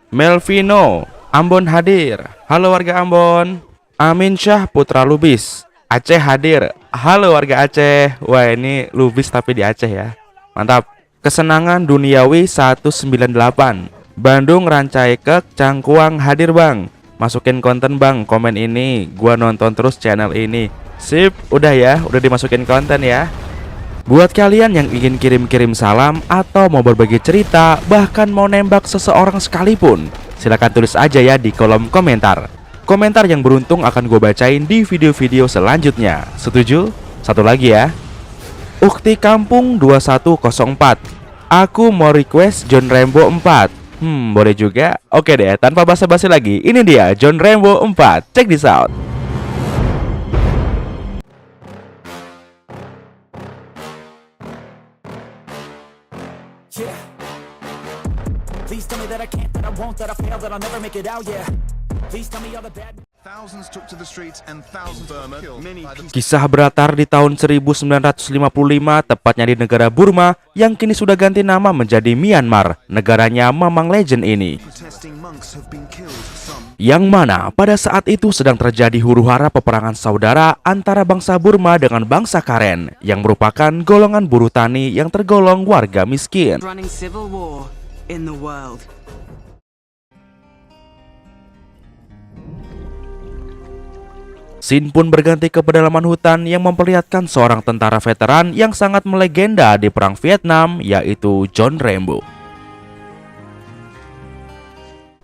Melvino, Ambon hadir. Halo warga Ambon. Amin Syah Putra Lubis, Aceh hadir. Halo warga Aceh. Wah, ini Lubis tapi di Aceh ya. Mantap. Kesenangan Duniawi 198, Bandung Rancaikek Cangkuang hadir bang. Masukin konten bang, komen ini. Gua nonton terus channel ini. Sip, udah ya, udah dimasukin konten ya. Buat kalian yang ingin kirim-kirim salam atau mau berbagi cerita, bahkan mau nembak seseorang sekalipun, silahkan tulis aja ya di kolom komentar. Komentar yang beruntung akan gue bacain di video-video selanjutnya. Setuju? Satu lagi ya. Ukti Kampung 2104, aku mau request John Rambo 4. Boleh juga. Oke deh, tanpa basa-basi lagi, ini dia John Rambo 4. Check this out. Yeah. Please tell me that I can't, that I won't, that I fail, that I'll never make it out, yeah. Please tell me all the bad. Thousands took to the streets and thousands Burma killed many people. Kisah berlatar di tahun 1955, tepatnya di negara Burma yang kini sudah ganti nama menjadi Myanmar. Negaranya Mamang Legend ini, Protesting monks have been killed, some yang mana pada saat itu sedang terjadi huru-hara peperangan saudara antara bangsa Burma dengan bangsa Karen, yang merupakan golongan buruh tani yang tergolong warga miskin. Running civil war in the world. Scene pun berganti ke pedalaman hutan yang memperlihatkan seorang tentara veteran yang sangat melegenda di perang Vietnam, yaitu John Rambo.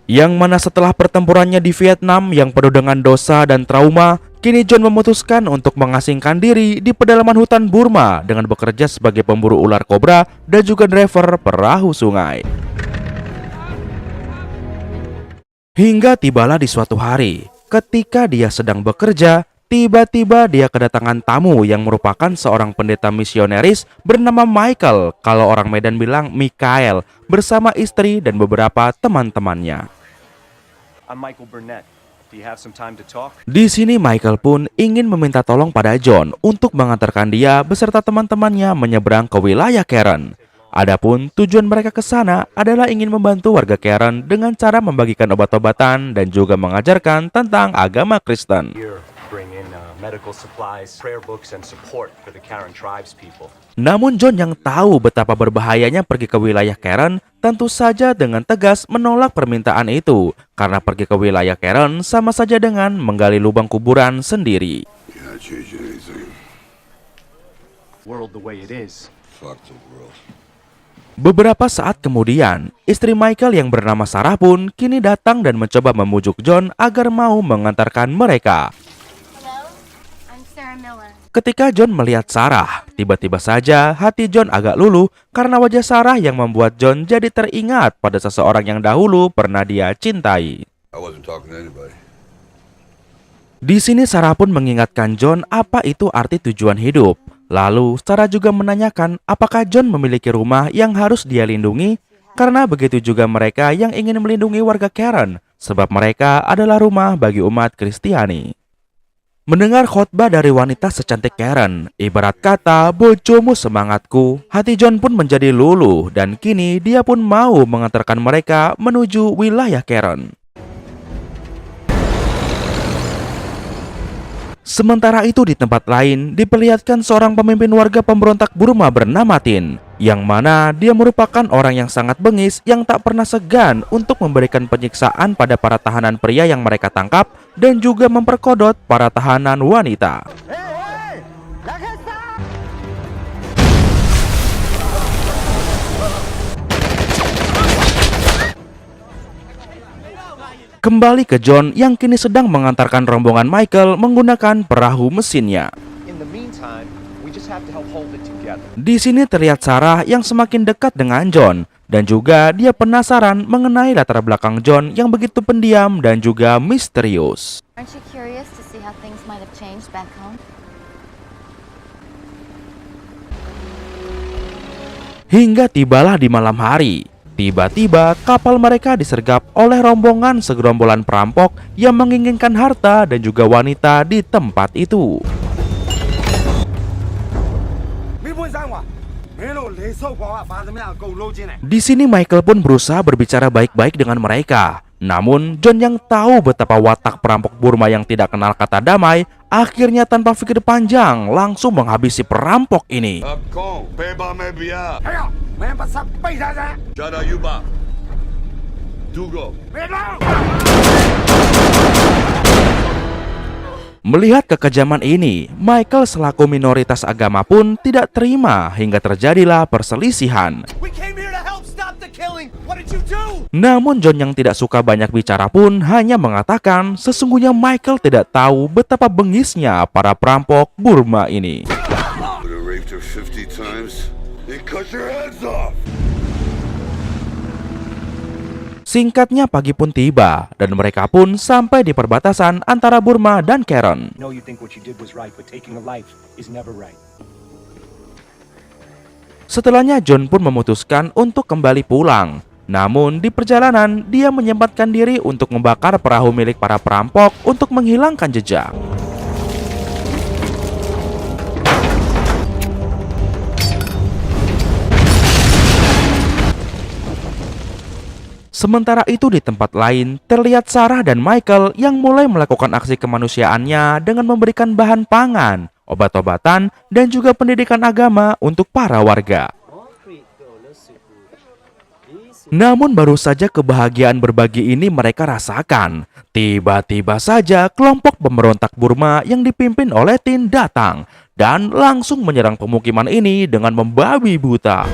Yang mana setelah pertempurannya di Vietnam yang penuh dengan dosa dan trauma, kini John memutuskan untuk mengasingkan diri di pedalaman hutan Burma dengan bekerja sebagai pemburu ular kobra dan juga driver perahu sungai. Hingga tibalah di suatu hari, ketika dia sedang bekerja, tiba-tiba dia kedatangan tamu yang merupakan seorang pendeta misioneris bernama Michael, kalau orang Medan bilang Mikael, bersama istri dan beberapa teman-temannya. I'm Michael Burnett. Do you have some time to talk? Di sini Michael pun ingin meminta tolong pada John untuk mengantarkan dia beserta teman-temannya menyeberang ke wilayah Karen. Adapun tujuan mereka ke sana adalah ingin membantu warga Karen dengan cara membagikan obat-obatan dan juga mengajarkan tentang agama Kristen. Here, bring in medical supplies, prayer books, and support for the Karen tribes people. Namun John yang tahu betapa berbahayanya pergi ke wilayah Karen, tentu saja dengan tegas menolak permintaan itu, karena pergi ke wilayah Karen sama saja dengan menggali lubang kuburan sendiri. You're not changing anything. World the way it is. Fuck the world. Beberapa saat kemudian, istri Michael yang bernama Sarah pun kini datang dan mencoba memujuk John agar mau mengantarkan mereka. Hello, I'm Sarah Miller. Ketika John melihat Sarah, tiba-tiba saja hati John agak luluh karena wajah Sarah yang membuat John jadi teringat pada seseorang yang dahulu pernah dia cintai. I wasn't talking to anybody. Di sini Sarah pun mengingatkan John apa itu arti tujuan hidup. Lalu Sarah juga menanyakan apakah John memiliki rumah yang harus dia lindungi, karena begitu juga mereka yang ingin melindungi warga Karen, sebab mereka adalah rumah bagi umat Kristiani. Mendengar khotbah dari wanita secantik Karen, ibarat kata bojomu semangatku, hati John pun menjadi luluh dan kini dia pun mau mengantarkan mereka menuju wilayah Karen. Sementara itu di tempat lain diperlihatkan seorang pemimpin warga pemberontak Burma bernama Tin, yang mana dia merupakan orang yang sangat bengis yang tak pernah segan untuk memberikan penyiksaan pada para tahanan pria yang mereka tangkap dan juga memperkodok para tahanan wanita. Kembali ke John yang kini sedang mengantarkan rombongan Michael menggunakan perahu mesinnya. In the meantime, we just have to help hold it together. Di sini terlihat Sarah yang semakin dekat dengan John dan juga dia penasaran mengenai latar belakang John yang begitu pendiam dan juga misterius. Aren't you curious to see how things might have changed back home? Hingga tibalah di malam hari. Tiba-tiba kapal mereka disergap oleh rombongan segerombolan perampok yang menginginkan harta dan juga wanita di tempat itu. Di sini Michael pun berusaha berbicara baik-baik dengan mereka. Namun John yang tahu betapa watak perampok Burma yang tidak kenal kata damai, akhirnya tanpa pikir panjang langsung menghabisi perampok ini. Melihat kekejaman ini, Michael selaku minoritas agama pun tidak terima hingga terjadilah perselisihan. Namun John yang tidak suka banyak bicara pun hanya mengatakan sesungguhnya Michael tidak tahu betapa bengisnya para perampok Burma ini. Singkatnya pagi pun tiba dan mereka pun sampai di perbatasan antara Burma dan Karen. Setelahnya John pun memutuskan untuk kembali pulang. Namun di perjalanan dia menyempatkan diri untuk membakar perahu milik para perampok untuk menghilangkan jejak. Sementara itu di tempat lain, terlihat Sarah dan Michael yang mulai melakukan aksi kemanusiaannya dengan memberikan bahan pangan, obat-obatan, dan juga pendidikan agama untuk para warga. Namun baru saja kebahagiaan berbagi ini mereka rasakan. Tiba-tiba saja kelompok pemberontak Burma yang dipimpin oleh Tin datang dan langsung menyerang pemukiman ini dengan membabi buta.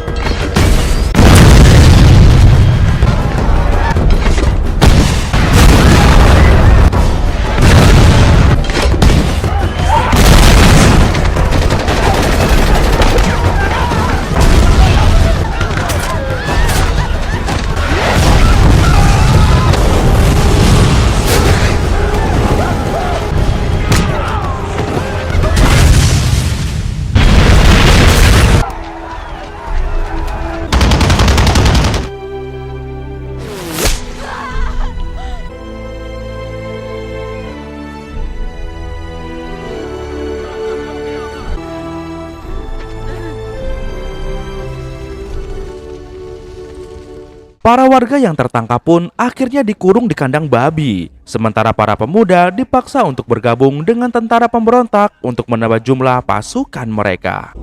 Para warga yang tertangkap pun akhirnya dikurung di kandang babi. Sementara para pemuda dipaksa untuk bergabung dengan tentara pemberontak untuk menambah jumlah pasukan mereka.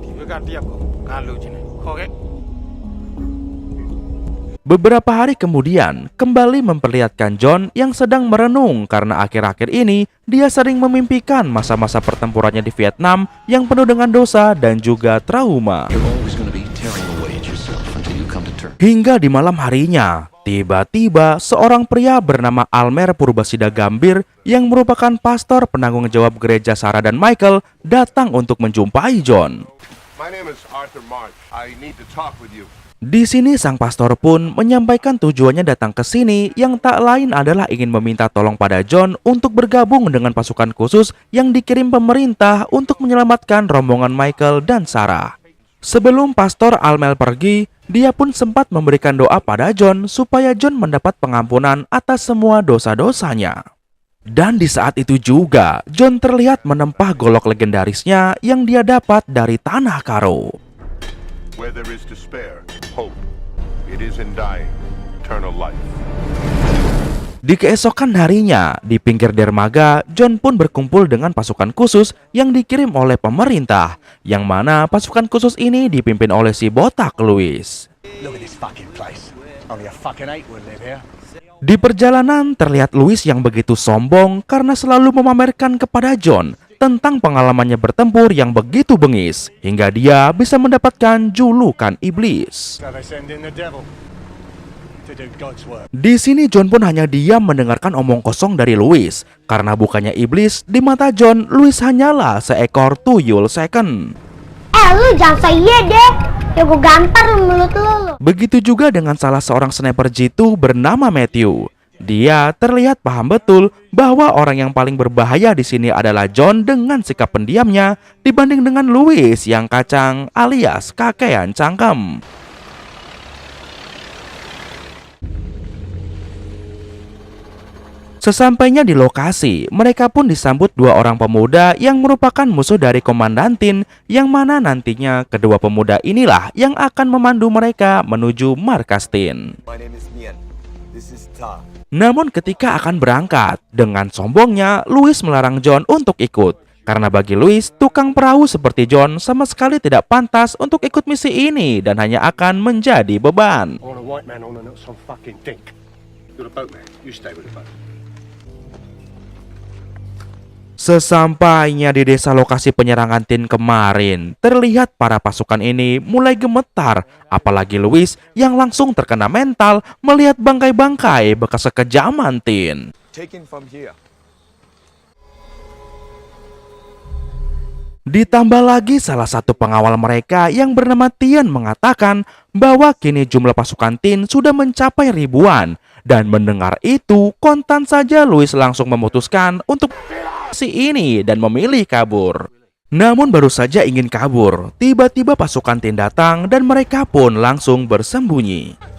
Beberapa hari kemudian, kembali memperlihatkan John yang sedang merenung karena akhir-akhir ini dia sering memimpikan masa-masa pertempurannya di Vietnam yang penuh dengan dosa dan juga trauma. Hingga di malam harinya, tiba-tiba seorang pria bernama Almer Purbasida Gambir yang merupakan pastor penanggung jawab gereja Sarah dan Michael datang untuk menjumpai John. My name is Arthur March. I need to talk with you. Di sini sang pastor pun menyampaikan tujuannya datang ke sini yang tak lain adalah ingin meminta tolong pada John untuk bergabung dengan pasukan khusus yang dikirim pemerintah untuk menyelamatkan rombongan Michael dan Sarah. Sebelum pastor Almer pergi, dia pun sempat memberikan doa pada John supaya John mendapat pengampunan atas semua dosa-dosanya. Dan di saat itu juga, John terlihat menempah golok legendarisnya yang dia dapat dari tanah karo. Where there is despair, hope. It is in dying, eternal life. Di keesokan harinya, di pinggir dermaga, John pun berkumpul dengan pasukan khusus yang dikirim oleh pemerintah, yang mana pasukan khusus ini dipimpin oleh si botak Louis. Di perjalanan terlihat Louis yang begitu sombong karena selalu memamerkan kepada John tentang pengalamannya bertempur yang begitu bengis, hingga dia bisa mendapatkan julukan iblis. Di sini John pun hanya diam mendengarkan omong kosong dari Louis, karena bukannya iblis, di mata John, Louis hanyalah seekor tuyul second. Lu jangan saya deh, ya gue gampar mulut lu. Begitu juga dengan salah seorang sniper jitu bernama Matthew. Dia terlihat paham betul bahwa orang yang paling berbahaya di sini adalah John dengan sikap pendiamnya dibanding dengan Louis yang kacang alias kakean cangkem. Sesampainya di lokasi, mereka pun disambut dua orang pemuda yang merupakan musuh dari Komandan Tin, yang mana nantinya kedua pemuda inilah yang akan memandu mereka menuju markas Tin. My name is Mian. This is Ta. Namun ketika akan berangkat, dengan sombongnya Louis melarang John untuk ikut. Karena bagi Louis, tukang perahu seperti John sama sekali tidak pantas untuk ikut misi ini dan hanya akan menjadi beban. I want a white man on and not some fucking dink. You're a boatman. You stay with the boat. Sesampainya di desa lokasi penyerangan Tin kemarin, terlihat para pasukan ini mulai gemetar, apalagi Louis yang langsung terkena mental melihat bangkai-bangkai bekas kekejaman Tin. Taken from here. Ditambah lagi salah satu pengawal mereka yang bernama Tian mengatakan bahwa kini jumlah pasukan Tin sudah mencapai ribuan. Dan mendengar itu, kontan saja Louis langsung memutuskan untuk si ini dan memilih kabur. Namun baru saja ingin kabur, tiba-tiba pasukan Tin datang dan mereka pun langsung bersembunyi.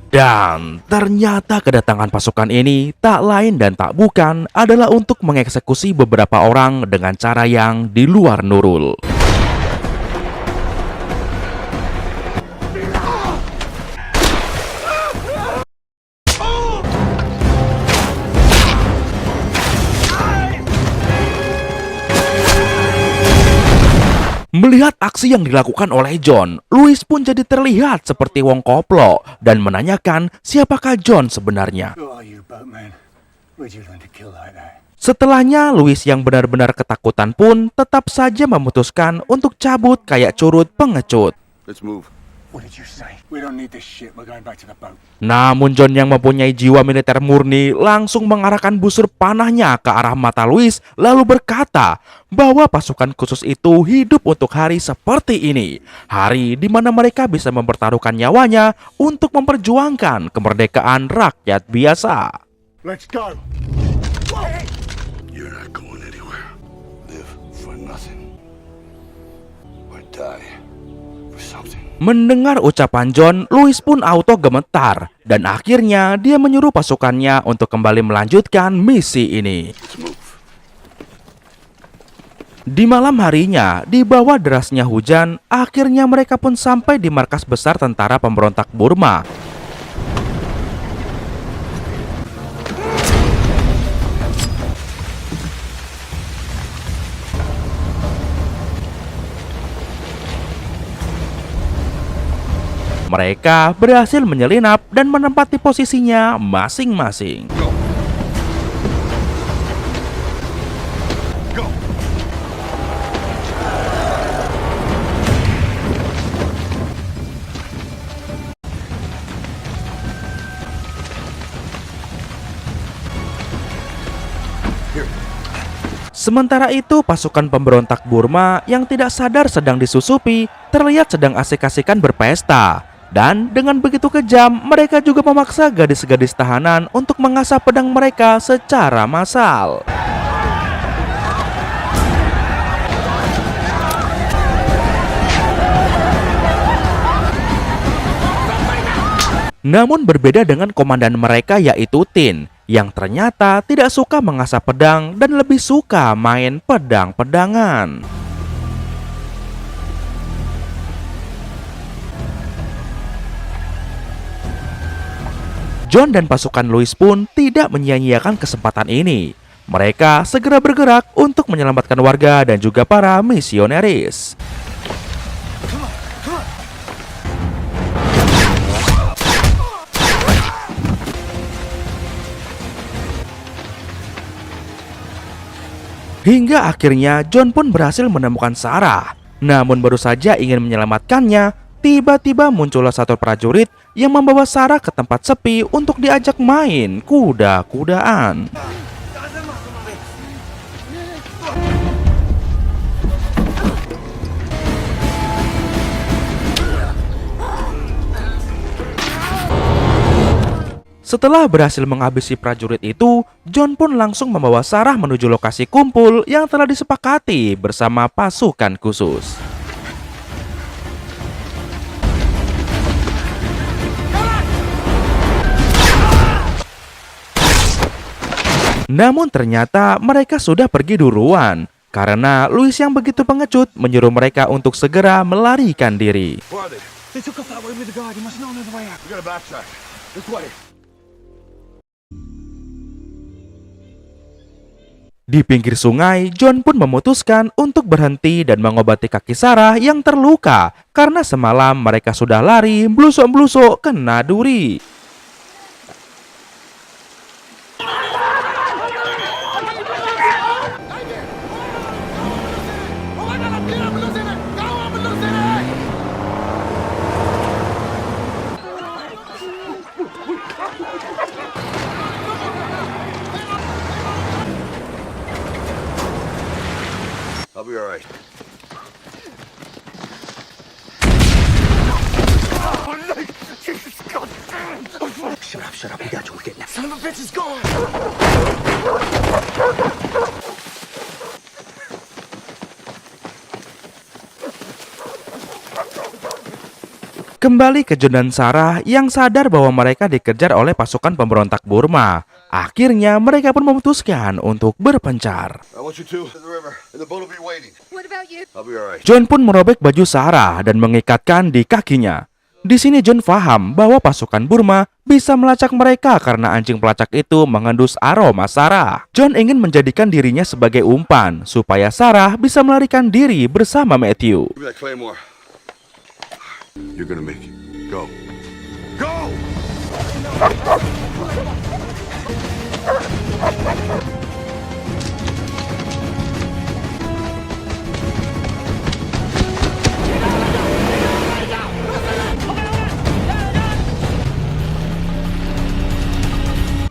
Dan ternyata kedatangan pasukan ini tak lain dan tak bukan adalah untuk mengeksekusi beberapa orang dengan cara yang di luar nurul. Melihat aksi yang dilakukan oleh John, Louis pun jadi terlihat seperti wong koplo dan menanyakan siapakah John sebenarnya. Who are you, boatman? Where'd you learn to kill like that? Setelahnya, Louis yang benar-benar ketakutan pun tetap saja memutuskan untuk cabut kayak curut pengecut. Let's move. What did you say? We don't need this shit. We're going back to the boat. Namun John yang mempunyai jiwa militer murni langsung mengarahkan busur panahnya ke arah mata Louis lalu berkata bahwa pasukan khusus itu hidup untuk hari seperti ini. Hari di mana mereka bisa mempertaruhkan nyawanya untuk memperjuangkan kemerdekaan rakyat biasa. Let's go. You're not going anywhere. Live for nothing. Or die for something. Mendengar ucapan John, Louis pun auto gemetar dan akhirnya dia menyuruh pasukannya untuk kembali melanjutkan misi ini. Di malam harinya, di bawah derasnya hujan, akhirnya mereka pun sampai di markas besar tentara pemberontak Burma. Mereka berhasil menyelinap dan menempati posisinya masing-masing. Sementara itu, pasukan pemberontak Burma yang tidak sadar sedang disusupi terlihat sedang asik-asikan berpesta. Dan dengan begitu kejam, mereka juga memaksa gadis-gadis tahanan untuk mengasah pedang mereka secara massal. Namun berbeda dengan komandan mereka yaitu Tin, yang ternyata tidak suka mengasah pedang dan lebih suka main pedang-pedangan. John dan pasukan Louis pun tidak menyia-nyiakan kesempatan ini. Mereka segera bergerak untuk menyelamatkan warga dan juga para misionaris. Hingga akhirnya John pun berhasil menemukan Sarah. Namun baru saja ingin menyelamatkannya, tiba-tiba muncullah satu prajurit yang membawa Sarah ke tempat sepi untuk diajak main kuda-kudaan. Setelah berhasil menghabisi prajurit itu, John pun langsung membawa Sarah menuju lokasi kumpul yang telah disepakati bersama pasukan khusus. Namun ternyata mereka sudah pergi duluan karena Louis yang begitu pengecut menyuruh mereka untuk segera melarikan diri. Where are they? They took off that way with the guard. You must know another way out. We gotta backtrack. This way. Di pinggir sungai, John pun memutuskan untuk berhenti dan mengobati kaki Sarah yang terluka karena semalam mereka sudah lari blusuk-blusuk kena duri. I'll be all right. Shut up. We got you. We're getting out. Son of a bitch is gone! Kembali ke John dan Sarah yang sadar bahwa mereka dikejar oleh pasukan pemberontak Burma. Akhirnya mereka pun memutuskan untuk berpencar. I want you two to the river, and the boat will be waiting. What about you? I'll be all right. John pun merobek baju Sarah dan mengikatkan di kakinya. Di sini John paham bahwa pasukan Burma bisa melacak mereka karena anjing pelacak itu mengendus aroma Sarah. John ingin menjadikan dirinya sebagai umpan supaya Sarah bisa melarikan diri bersama Matthew. Give me that claymore. You're gonna make it. Go. Go!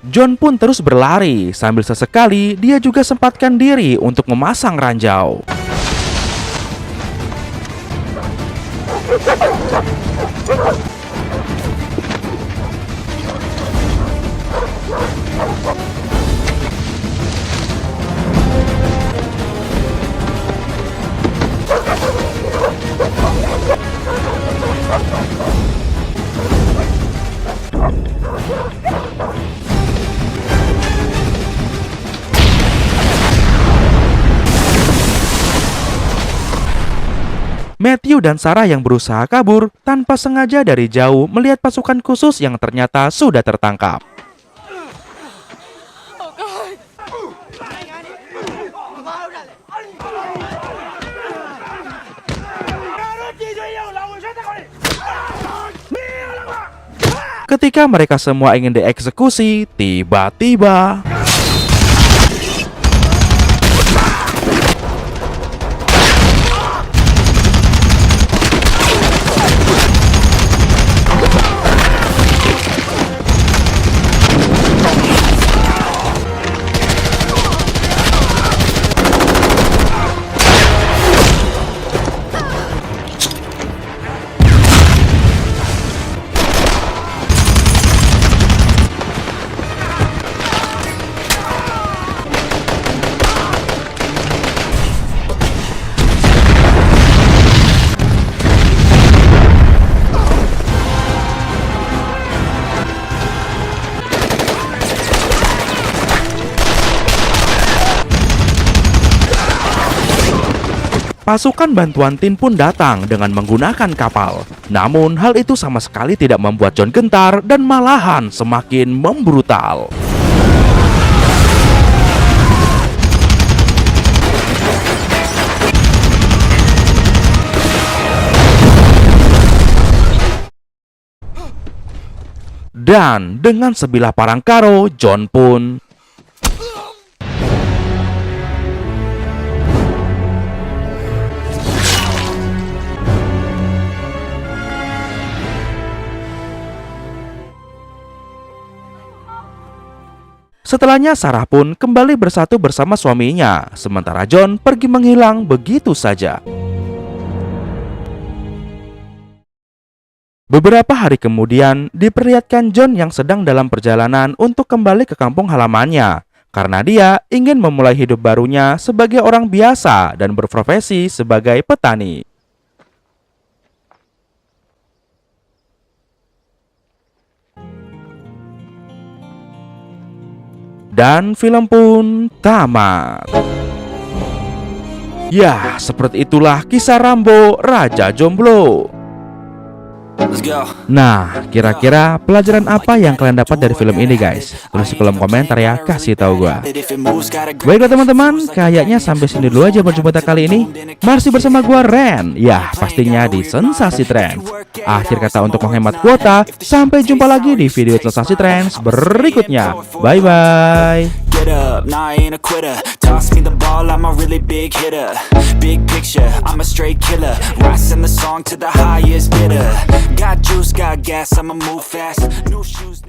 John pun terus berlari sambil sesekali dia juga sempatkan diri untuk memasang ranjau. Matthew dan Sarah yang berusaha kabur tanpa sengaja dari jauh melihat pasukan khusus yang ternyata sudah tertangkap. Ketika mereka semua ingin dieksekusi, tiba-tiba pasukan bantuan Tin pun datang dengan menggunakan kapal. Namun hal itu sama sekali tidak membuat John gentar dan malahan semakin membrutal. Dan dengan sebilah parang karo, John pun setelahnya Sarah pun kembali bersatu bersama suaminya, sementara John pergi menghilang begitu saja. Beberapa hari kemudian, diperlihatkan John yang sedang dalam perjalanan untuk kembali ke kampung halamannya, karena dia ingin memulai hidup barunya sebagai orang biasa dan berprofesi sebagai petani. dan film pun tamat. Ya, seperti itulah kisah Rambo Raja Jomblo. Nah, kira-kira pelajaran apa yang kalian dapat dari film ini guys? Tulis di kolom komentar ya, kasih tahu gua. Baiklah teman-teman, kayaknya sampai sini dulu aja perjumpaan kali ini. Masih bersama gua Ren, ya pastinya di Sensasi Trends. Akhir kata untuk menghemat kuota, sampai jumpa lagi di video Sensasi Trends berikutnya. Bye-bye. Get up, nah I ain't a quitter. Toss me the ball, I'm a really big hitter. Big picture, I'm a straight killer. Rising the song to the highest bidder. Got juice, got gas, I'ma move fast. New shoes.